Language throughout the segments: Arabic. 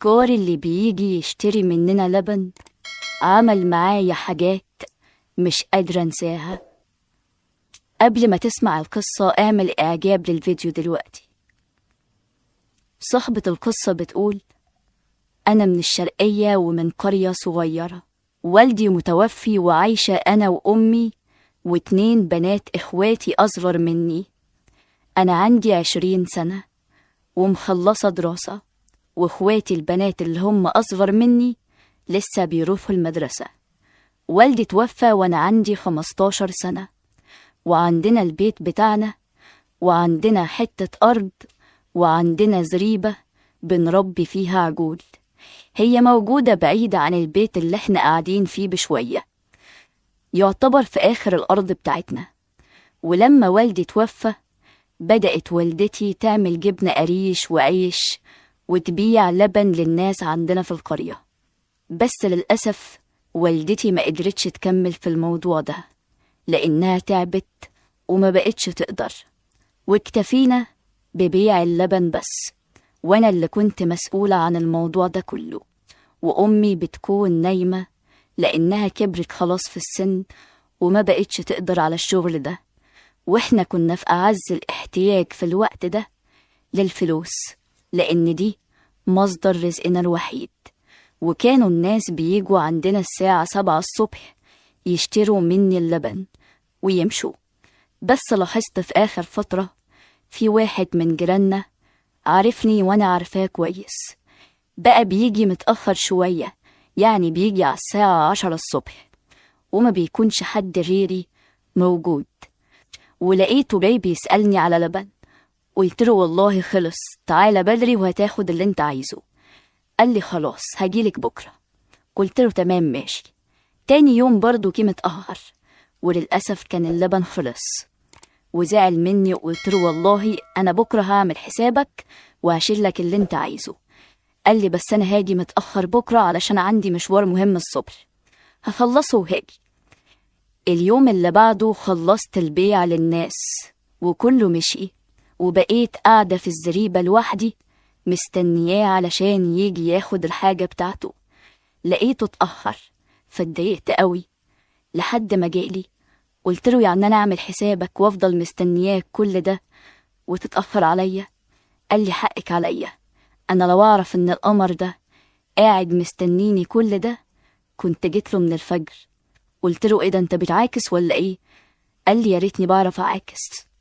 النجار اللي بيجي يشتري مننا لبن عمل معايا حاجات مش قادرة انساها. قبل ما تسمع القصة اعمل اعجاب للفيديو دلوقتي. صاحبة القصة بتقول: أنا من الشرقية ومن قرية صغيرة، والدي متوفي وعايشة أنا وأمي و2 بنات إخواتي أصغر مني. أنا عندي 20 سنة ومخلصة دراسة، وإخواتي البنات اللي هم أصغر مني لسه بيروحوا المدرسة. والدي توفى وأنا عندي 15 سنة، وعندنا البيت بتاعنا، وعندنا حتة أرض، وعندنا زريبة بنربي فيها عجول. هي موجودة بعيدة عن البيت اللي احنا قاعدين فيه بشوية، يعتبر في آخر الأرض بتاعتنا. ولما والدي توفى بدأت والدتي تعمل جبنة قريش وعيش وتبيع لبن للناس عندنا في القرية. بس للأسف والدتي ما قدرتش تكمل في الموضوع ده لأنها تعبت وما بقتش تقدر، واكتفينا ببيع اللبن بس. وأنا اللي كنت مسؤولة عن الموضوع ده كله، وأمي بتكون نايمة لأنها كبرت خلاص في السن وما بقتش تقدر على الشغل ده. وإحنا كنا في أعز الاحتياج في الوقت ده للفلوس، لأن دي مصدر رزقنا الوحيد. وكانوا الناس بيجوا عندنا الساعة 7 الصبح يشتروا مني اللبن ويمشوا. بس لاحظت في آخر فترة في واحد من جيراننا عارفني وأنا عارفاه كويس، بقى بيجي متأخر شوية، يعني بيجي على الساعة 10 الصبح وما بيكونش حد غيري موجود. ولقيته جاي بيسألني على لبن، قلت له والله خلص، تعالى بدري وهتاخد اللي انت عايزه. قال لي خلاص هجيلك بكرة. قلت له تمام ماشي. تاني يوم برضو جه متأخر، وللأسف كان اللبن خلص، وزعل مني. وقلت له والله أنا بكرة هعمل حسابك وهشيلك اللي انت عايزه. قال لي بس أنا هاجي متأخر بكرة علشان عندي مشوار مهم الصبح، هخلصه وهاجي. اليوم اللي بعده خلصت البيع للناس وكله مشي، وبقيت قاعدة في الزريبة لوحدي مستنياه علشان يجي ياخد الحاجة بتاعته. لقيته اتأخر فاتضايقت قوي، لحد ما جالي قلت له يعني أنا أعمل حسابك وأفضل مستنياك كل ده وتتأخر عليا؟ قال لي حقك عليا، أنا لو أعرف إن القمر ده قاعد مستنيني كل ده كنت جيت له من الفجر. قلت له إيه ده، أنت بتعاكس ولا إيه؟ قال لي يا ريتني بعرف أعاكس،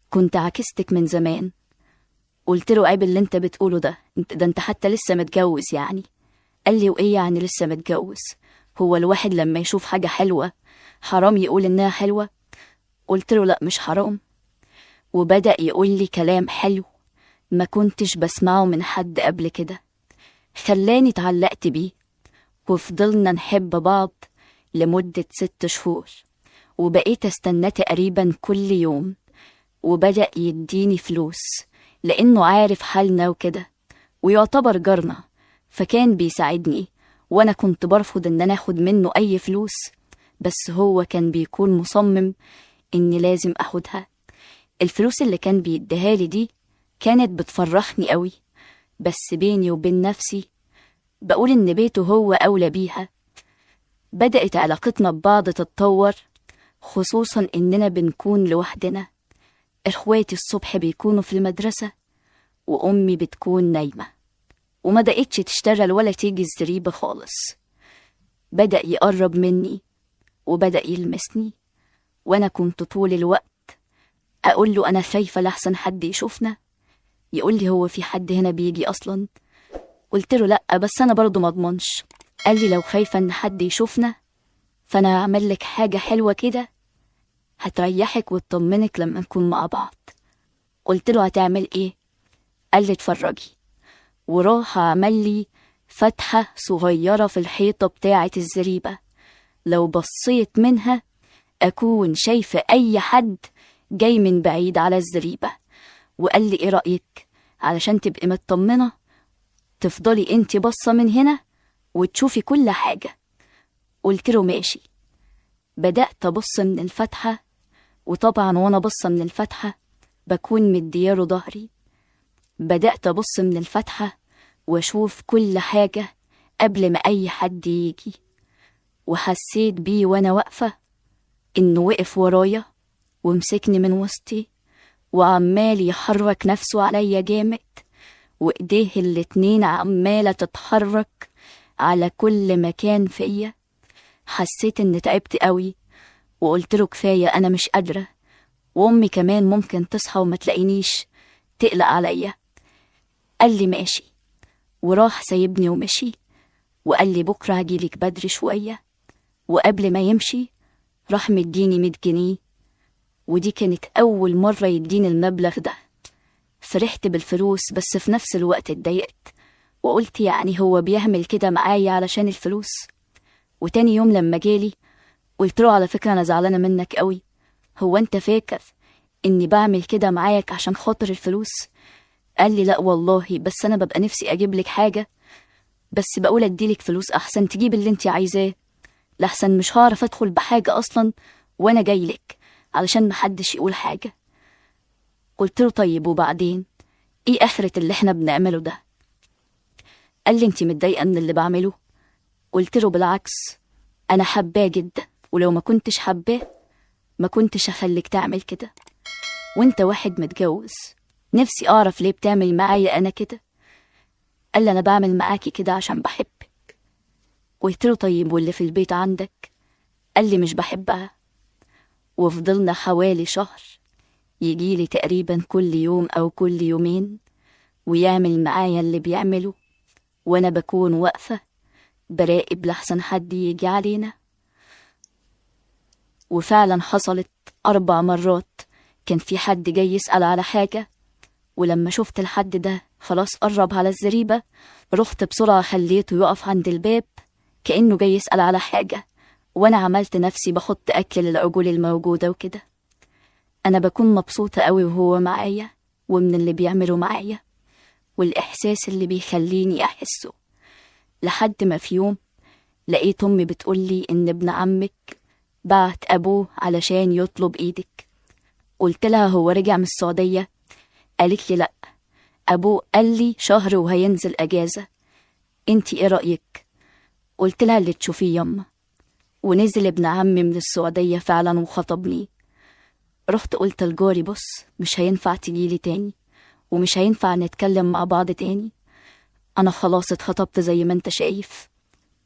كنت عاكستك من زمان. قلت له عيب اللي أنت بتقوله ده، أنت حتى لسه متجوز يعني. قال لي وإيه يعني لسه متجوز؟ هو الواحد لما يشوف حاجة حلوة حرام يقول إنها حلوة؟ قلت له لأ مش حرام. وبدأ يقول لي كلام حلو ما كنتش بسمعه من حد قبل كده، خلاني اتعلقت بيه، وفضلنا نحب بعض لمدة 6 شهور، وبقيت استناه تقريبا كل يوم. وبدأ يديني فلوس لأنه عارف حالنا وكده، ويعتبر جارنا، فكان بيساعدني. وأنا كنت برفض إن أنا أخد منه أي فلوس، بس هو كان بيكون مصمم إني لازم أخدها. الفلوس اللي كان بيديها لي دي كانت بتفرحني قوي، بس بيني وبين نفسي بقول إن بيته هو أولى بيها. بدأت علاقتنا ببعض تتطور، خصوصا إننا بنكون لوحدنا. إخواتي الصبح بيكونوا في المدرسة وأمي بتكون نايمة، وما دقتش تشتغل ولا تيجي الزريبة خالص. بدأ يقرب مني وبدأ يلمسني، وأنا كنت طول الوقت أقول له أنا خايفة لحسن حد يشوفنا. يقول لي هو في حد هنا بيجي أصلا؟ قلت له لأ بس أنا برضو مضمنش. قال لي لو خايفة إن حد يشوفنا فأنا هعمل لك حاجة حلوة كده هتريحك وتطمنك لما نكون مع بعض. قلت له هتعمل إيه؟ قال لي اتفرجي، وراح عمل لي فتحة صغيرة في الحيطة بتاعة الزريبة، لو بصيت منها أكون شايفة أي حد جاي من بعيد على الزريبة. وقال لي إيه رأيك علشان تبقي مطمنة تفضلي انت بصة من هنا وتشوفي كل حاجة؟ قلت له ماشي. بدأت أبص من الفتحة، وطبعا وانا بصة من الفتحة بكون مدياله ظهري. بدأت أبص من الفتحة واشوف كل حاجة قبل ما اي حد يجي. وحسيت بيه وانا واقفة انه وقف ورايا ومسكني من وسطي وعمال يحرك نفسه عليا جامد، وايديه الاتنين عمالة تتحرك على كل مكان فيا. حسيت ان تعبت قوي وقلت له كفاية انا مش قادرة، وامي كمان ممكن تصحى وما تلاقينيش تقلق عليا. قال لي ماشي، وراح سايبني ومشي، وقال لي بكرة هجيلك بدري شوية. وقبل ما يمشي راح مديني 100 جنيه، ودي كانت أول مرة يديني المبلغ ده. فرحت بالفلوس بس في نفس الوقت اتضايقت، وقلت يعني هو بيعمل كده معايا علشان الفلوس؟ وتاني يوم لما جالي قلت له على فكرة أنا زعلانة منك قوي، هو أنت فاكر إني بعمل كده معاك عشان خاطر الفلوس؟ قال لي لا والله، بس أنا ببقى نفسي أجيب لك حاجة، بس بقول أديلك فلوس أحسن تجيب اللي أنت عايزاه، لحسن مش هعرف أدخل بحاجة أصلا وأنا جايلك علشان محدش يقول حاجة. قلت له طيب وبعدين إيه آخرة اللي إحنا بنعمله ده؟ قال لي أنت متضايقة من اللي بعمله؟ قلت له بالعكس، أنا حباه جدا، ولو ما كنتش حباه ما كنتش هخليك تعمل كده، وانت واحد متجوز، نفسي اعرف ليه بتعمل معايا انا كده. قال لي انا بعمل معاكي كده عشان بحبك. قلت له طيب واللي في البيت عندك؟ قال لي مش بحبها. وفضلنا حوالي شهر يجيلي تقريبا كل يوم او كل يومين ويعمل معايا اللي بيعمله، وانا بكون واقفة براقب لحسن حد يجي علينا. وفعلا حصلت 4 مرات كان في حد جاي يسأل على حاجة، ولما شفت الحد ده خلاص قرب على الزريبة رحت بسرعة خليته يقف عند الباب كأنه جاي يسأل على حاجة، وانا عملت نفسي بحط أكل للعجول الموجودة وكده. أنا بكون مبسوطة قوي وهو معايا ومن اللي بيعمله معايا والإحساس اللي بيخليني أحسه. لحد ما في يوم لقيت أمي بتقولي إن ابن عمك بعت أبوه علشان يطلب إيدك. قلت لها هو رجع من السعودية؟ قالت لي لأ، أبوه قال لي شهر وهينزل أجازة، انتي ايه رأيك؟ قلت لها اللي تشوفيه يما. ونزل ابن عمي من السعودية فعلا وخطبني. رحت قلت لجاري بص مش هينفع تجيلي تاني ومش هينفع نتكلم مع بعض تاني، أنا خلاص اتخطبت زي ما انت شايف،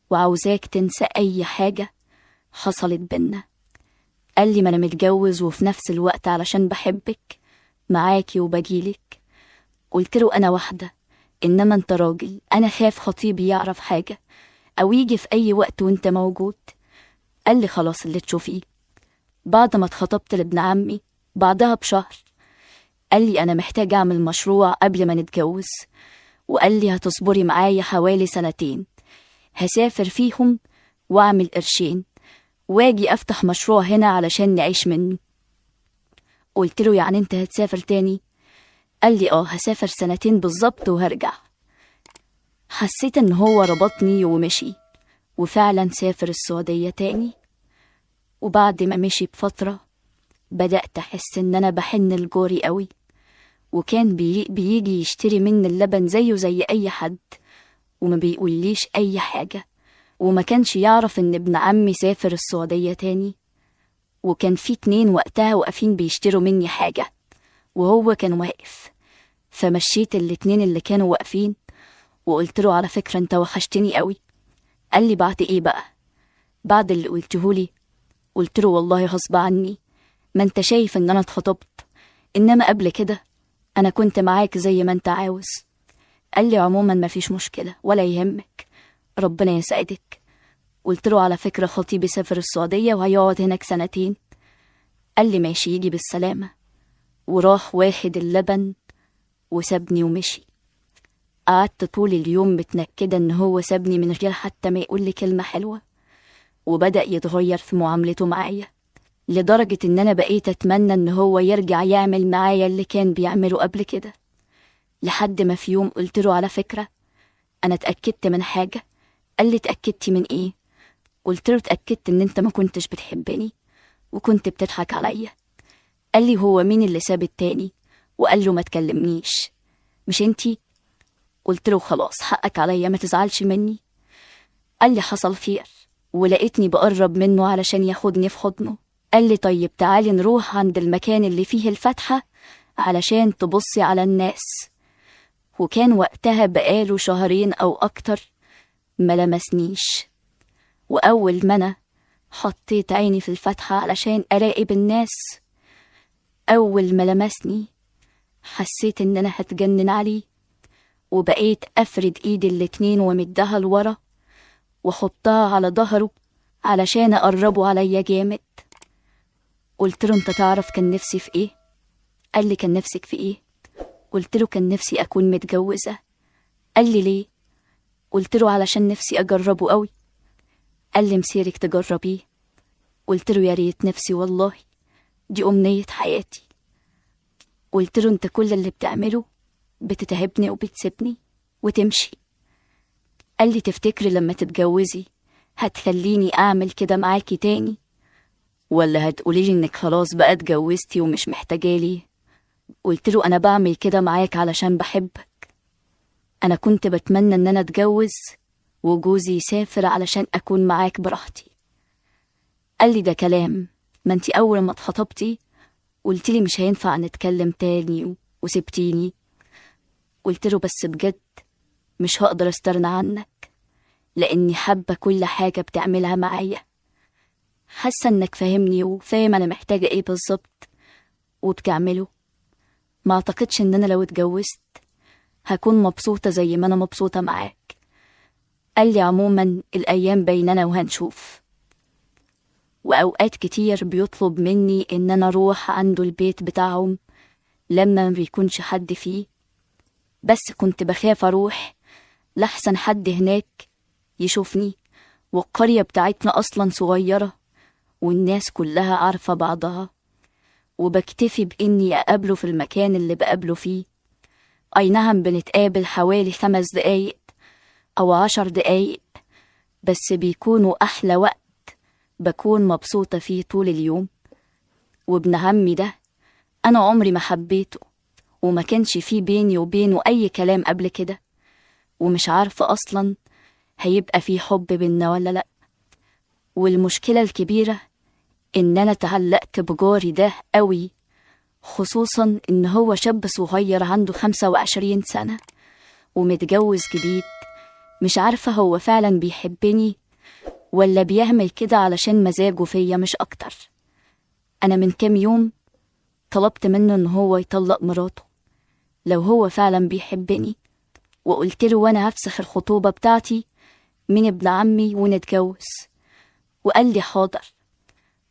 وعاوزاك تنسى أي حاجة حصلت بينا. قال لي ما أنا متجوز وفي نفس الوقت علشان بحبك معاكي وبجيلك. قلت له أنا واحدة إنما انت راجل، أنا خاف خطيبي يعرف حاجة أو يجي في أي وقت وانت موجود. قال لي خلاص اللي تشوفيه. بعد ما اتخطبت لابن عمي بعدها بشهر قال لي أنا محتاج أعمل مشروع قبل ما نتجوز، وقال لي هتصبري معايا حوالي 2 هسافر فيهم وأعمل قرشين واجي أفتح مشروع هنا علشان نعيش منه. قلت له يعني انت هتسافر تاني؟ قال لي هسافر 2 بالظبط وهرجع. حسيت ان هو ربطني ومشي، وفعلا سافر السعودية تاني. وبعد ما مشي بفترة بدأت أحس ان انا بحن لجاري قوي، وكان بيجي يشتري مني اللبن زيه زي اي حد وما بيقوليش اي حاجة، وما كانش يعرف ان ابن عمي سافر السعودية تاني. وكان في 2 وقتها واقفين بيشتروا مني حاجة وهو كان واقف، فمشيت ال2 اللي كانوا واقفين وقلت له على فكرة انت وحشتني قوي. قال لي بعد ايه بقى؟ بعد اللي قلتهولي. قلت له والله غصب عني، ما انت شايف ان انا اتخطبت، انما قبل كده انا كنت معاك زي ما انت عاوز. قال لي عموما ما فيش مشكلة ولا يهمك، ربنا يسعدك. قلت له على فكرة خطيبي سافر السعودية وهيقعد هناك 2. قال لي ماشي يجي بالسلامة، وراح واخد اللبن وسابني ومشي. قعدت طول اليوم متنكدة ان هو سابني من غير حتى ما يقول لي كلمة حلوة، وبدأ يتغير في معاملته معايا لدرجة ان انا بقيت اتمنى ان هو يرجع يعمل معايا اللي كان بيعمله قبل كده. لحد ما في يوم قلت له على فكرة انا اتأكدت من حاجة. قال لي اتأكدتي من ايه؟ قلت له اتأكدت ان انت ما كنتش بتحبني وكنت بتضحك عليا. قال لي هو مين اللي ساب التاني؟ وقال له ما تكلمنيش، مش انتي؟ قلت له خلاص حقك عليا، ما تزعلش مني. قال لي حصل خير، ولقيتني بقرب منه علشان ياخدني في حضنه. قال لي طيب تعالي نروح عند المكان اللي فيه الفتحة علشان تبصي على الناس. وكان وقتها بقاله 2 أو أكتر ما لمسنيش. وأول ما أنا حطيت عيني في الفتحة علشان أراقب الناس، أول ما لمسني حسيت إن أنا هتجنن عليه، وبقيت أفرد إيدي الاتنين ومدها لورا وحطها على ظهره علشان أقربه عليا جامد. قلت له أنت تعرف كان نفسي في إيه؟ قال لي كان نفسك في إيه؟ قلت له كان نفسي أكون متجوزة. قال لي ليه؟ قلت له علشان نفسي أجربه قوي. قال لي مسيرك تجربيه. قلت له يا ريت نفسي والله، دي أمنية حياتي. قلت له أنت كل اللي بتعمله بتتعبني وبتسيبني وتمشي. قال لي تفتكري لما تتجوزي هتخليني أعمل كده معاكي تاني، ولا هتقوليلي إنك خلاص بقى اتجوزتي ومش محتاجالي؟ قلت له أنا بعمل كده معاك علشان بحبك. أنا كنت بتمنى إن أنا أتجوز وجوزي يسافر علشان أكون معاك براحتي. قال لي ده كلام، ما انتي أول ما اتخطبتي قلتلي مش هينفع نتكلم تاني وسبتيني. قلت له بس بجد مش هقدر استغنى عنك، لأني حابة كل حاجة بتعملها معايا. حاسة إنك فاهمني وفاهم أنا محتاجة إيه بالظبط وبتعمله. ما أعتقدش إن أنا لو اتجوزت هكون مبسوطة زي ما أنا مبسوطة معاك. قال لي عموما الأيام بيننا وهنشوف. وأوقات كتير بيطلب مني إن أنا أروح عنده البيت بتاعهم لما ما بيكونش حد فيه، بس كنت بخاف أروح لحسن حد هناك يشوفني، والقرية بتاعتنا أصلا صغيرة والناس كلها عارفة بعضها، وبكتفي بإني أقابله في المكان اللي بقابله فيه. أي نعم بنتقابل حوالي 5 دقايق أو 10 دقايق، بس بيكونوا أحلى وقت بكون مبسوطة فيه طول اليوم. وابن عمي ده أنا عمري ما حبيته، وما كانش فيه بيني وبينه أي كلام قبل كده، ومش عارفة أصلا هيبقى فيه حب بينا ولا لأ. والمشكلة الكبيرة إن أنا تعلقت بجاري ده قوي، خصوصا إن هو شاب صغير عنده 25 سنة ومتجوز جديد. مش عارفة هو فعلا بيحبني ولا بيعمل كده علشان مزاجه فيا مش أكتر. أنا من كام يوم طلبت منه إن هو يطلق مراته لو هو فعلا بيحبني، وقلت له وأنا هفسخ الخطوبة بتاعتي من ابن عمي ونتجوز. وقال لي حاضر،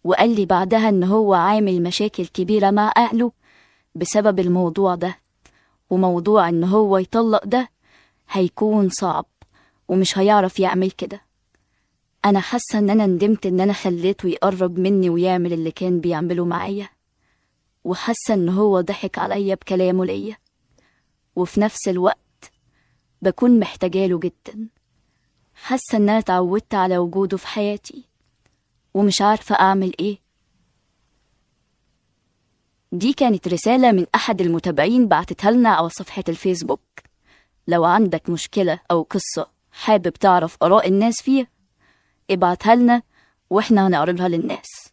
وقال لي بعدها إن هو عامل مشاكل كبيرة مع أهله بسبب الموضوع ده، وموضوع إن هو يطلق ده هيكون صعب ومش هيعرف يعمل كده. أنا حاسة إن أنا ندمت إن أنا خليته يقرب مني ويعمل اللي كان بيعمله معايا، وحاسة إن هو ضحك عليا بكلامه ليا، وفي نفس الوقت بكون محتاجاله جدا. حاسة إن أنا اتعودت على وجوده في حياتي ومش عارفة أعمل إيه. دي كانت رسالة من أحد المتابعين بعتتها لنا على صفحة الفيسبوك. لو عندك مشكلة أو قصة حابب تعرف آراء الناس فيها ابعتها لنا وإحنا هنعرضها للناس.